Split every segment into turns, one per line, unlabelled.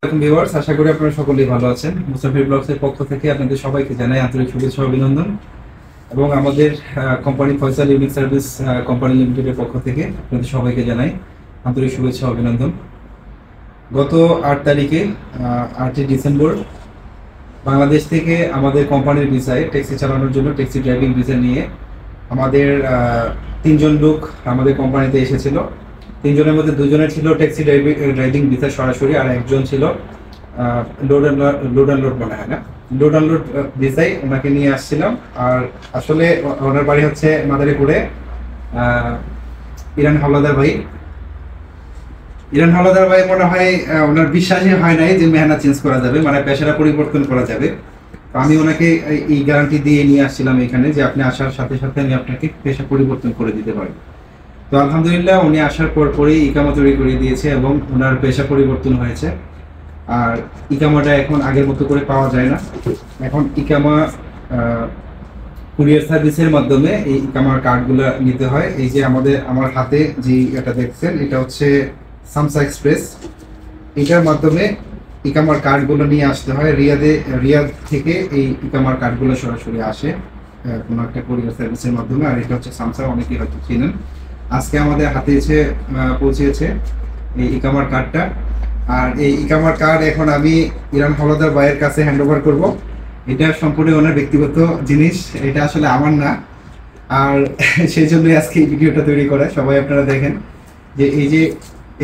আসসালামু ভিউয়ার্স, আশা করি আপনারা সকলেই ভালো আছেন। মুসাফির ব্লগসের পক্ষ থেকে আপনাদের সবাইকে জানাই আন্তরিক শুভেচ্ছা ও অভিনন্দন। এবং আমাদের company Faisal unique service company লিমিটেডের পক্ষ থেকে আপনাদের সবাইকে জানাই আন্তরিক শুভেচ্ছা ও অভিনন্দন। গত 8 তারিখে 8ই ডিসেম্বর বাংলাদেশ থেকে আমাদের কোম্পানির ভিসায় ট্যাক্সি চালানোর জন্য ট্যাক্সি ড্রাইভিং ভিসা নিয়ে আমাদের 3জন লোক আমাদের কোম্পানিতে এসেছিল। 3জনের মধ্যে 2জনের ছিল ট্যাক্সি ড্রাইভিং ভিসা সরাসরি, আর একজন ছিল লোড অ্যান্ড লোড মনে হয় না, লোড অ্যান্ড লোড ভিসায় ওনাকে নিয়ে আসছিলাম। আর আসলে ওনার বাড়ি হচ্ছে মাদারীপুরে। ইরান হাওলাদার ভাই মনে হয় ওনার বিশ্বাসই হয় নাই যে মেহানা চেঞ্জ করা যাবে, মানে পেশাটা পরিবর্তন করা যাবে। তো আমি ওনাকে এই গ্যারান্টি দিয়ে নিয়ে আসছিলাম এখানে যে আপনি আসার সাথে সাথে আমি আপনাকে পেশা পরিবর্তন করে দিতে পারি। তো আলহামদুলিল্লাহ উনি আসার পরেই ইকামা তৈরি করে দিয়েছে এবং ওনার পেশা পরিবর্তন হয়েছে। আর ইকামাটা এখন আগের মতো করে পাওয়া যায় না, এখন ইকামা কুরিয়ার সার্ভিসের মাধ্যমে এই ইকামার কার্ডগুলো নিতে হয়। এই যে আমার হাতে যে এটা দেখছেন, এটা হচ্ছে সামসা এক্সপ্রেস, এটার মাধ্যমে ইকামার কার্ডগুলো নিয়ে আসতে হয়। রিয়াদ থেকে এই ইকামার কার্ডগুলো সরাসরি আসে কোনো একটা কুরিয়ার সার্ভিসের মাধ্যমে। আর এটা হচ্ছে সামসা, অনেকেই হয়তো চিনেন। আজকে আমাদের হাতে এসে পৌঁছেছে এই ইকামার কার্ডটা। আর এই ইকামার কার্ড এখন আমি ইরান হাওলাদার ভাইয়ের কাছে হ্যান্ড ওভার করবো। এটা সম্পূর্ণ ওনার ব্যক্তিগত জিনিস, এটা আসলে আমার না। আর সেই জন্যই আজকে এই ভিডিওটা তৈরি করা। সবাই আপনারা দেখেন যে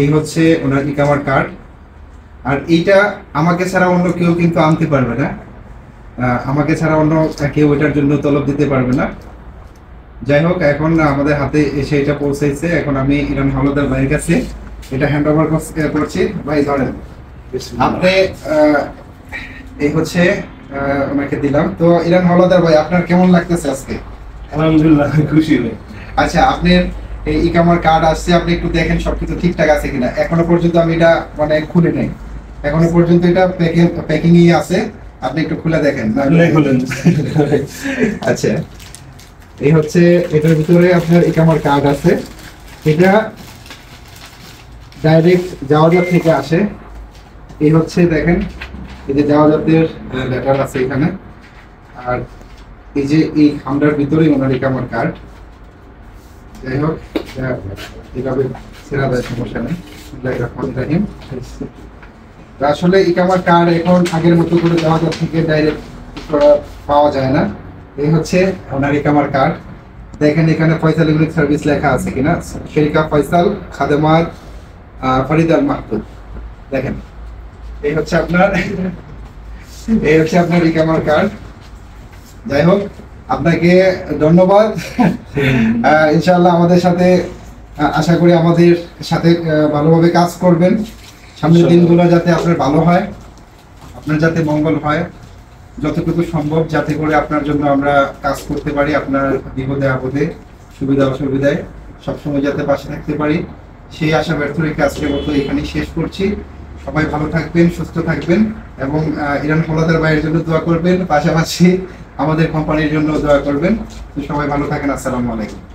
এই হচ্ছে ওনার ইকামার কার্ড। আর এইটা আমাকে ছাড়া অন্য কেউ কিন্তু আনতে পারবে না, আমাকে ছাড়া অন্য কেউ এটার জন্য তলব দিতে পারবে না। যাই হোক, এখন আমাদের হাতে এসে এটা পৌঁছাইছে। এখন আমি ইরান হাওলাদার ভাইয়ের কাছে এটা হ্যান্ড ওভার করছি। ভাই ধরেন, আপনি এই হচ্ছে ওনাকে দিলাম। তো ইরান হাওলাদার ভাই, আপনার কেমন লাগতেছে আজকে?
আলহামদুলিল্লাহ, খুশি ভাই। আচ্ছা,
আপনার এই ইকামার কার্ড আসছে, আপনি একটু দেখেন সবকিছু ঠিকঠাক আছে কিনা। এখনো পর্যন্ত আমি এটা মানে খুলে নেই, এখনো পর্যন্ত এটা প্যাকিংই আছে। আপনি একটু খুলে দেখেন। আচ্ছা, এই হচ্ছে এটার ভিতরে আপনার ইকামার কার্ড আছে। এটা ডাইরেক্ট জাওয়াজাত থেকে আসে। এই হচ্ছে দেখেন, এই যে জাওয়াজাতের লেটার আছে এখানে। আর এই যে এই খামটার ভিতরে ওনার ইকামার কার্ড। যাই হোক, এভাবে ছেড়া দেয়, সমস্যা নেই। রহিম, আসলে ইকামার কার্ড এখন আগের মতো করে জাওয়াজাত থেকে ডাইরেক্ট পাওয়া যায় না। এই হচ্ছে ওনার ইকামার কার্ড। দেখেন এখানে ফয়সাল ইউনিক সার্ভিস লেখা আছে কিনা, শরিকা ফয়সাল খাদেমাত ফরিদ আল মাহমুদ। দেখেন, এই হচ্ছে আপনার ইকামার কার্ড। যাই হোক, আপনাকে ধন্যবাদ। ইনশাআল্লাহ আমাদের সাথে আশা করি আমাদের সাথে ভালোভাবে কাজ করবেন। সামনের দিনগুলো যাতে আপনার ভালো হয়, আপনার যাতে মঙ্গল হয়, যতটুকু সম্ভব যাতে করে আপনার জন্য আমরা কাজ করতে পারি। আপনার বিপদে আপদে, সুবিধা অসুবিধায় সবসময় যাতে পাশে থাকতে পারি, সেই আশা ব্যর্থ রেখে আজকের মতো এখানেই শেষ করছি। সবাই ভালো থাকবেন, সুস্থ থাকবেন এবং ইরান হাওলাদার ভাইয়ের জন্য দোয়া করবেন, পাশাপাশি আমাদের কোম্পানির জন্য দোয়া করবেন। তো সবাই ভালো থাকেন। আসসালামু আলাইকুম।